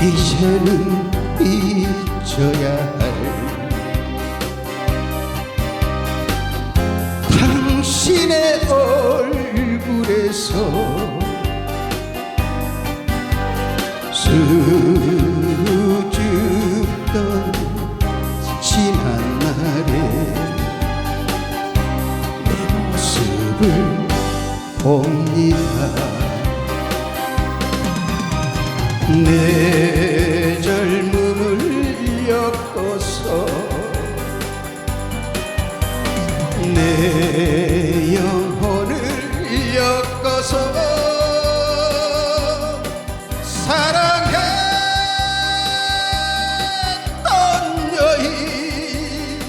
이제는 잊어야 할 당신의 얼굴에서 수줍던 지난 날에 내 모습을 봅니다. 내 젊음을 엮어서 내 영혼을 엮어서 사랑했던 여인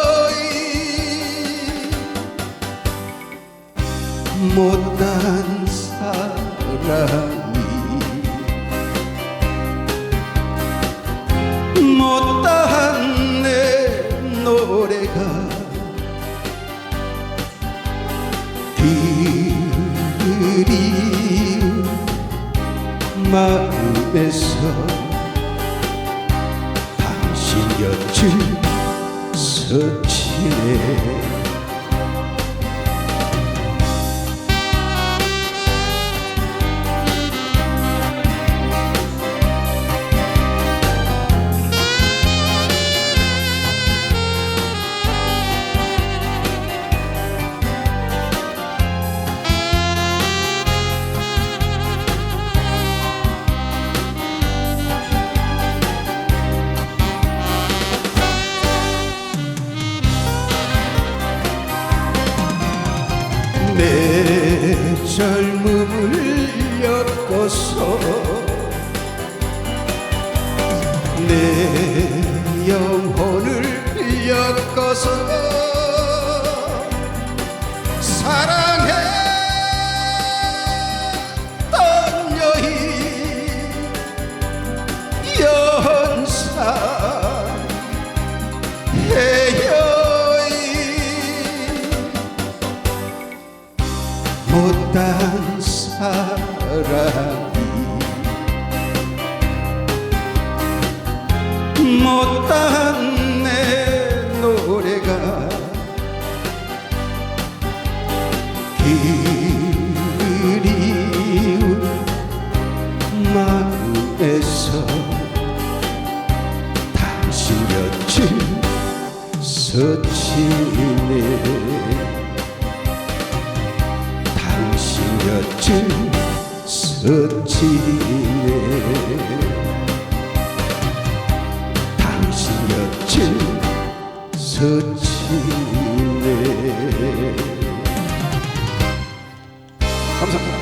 연사해여인 못난 사람이 못다한 내 노래가 그리운 마음에서 당신 곁을 스치네. 내 젊음을 엮어서 내 영혼을 엮어서 사랑했던 여인 연사해여인 못난 사람이 못난 내 노래가 그리운 마음에서 당신 곁을 스치네. 당신 곁을 스치네. 당신 곁을 스치네. 감사합니다.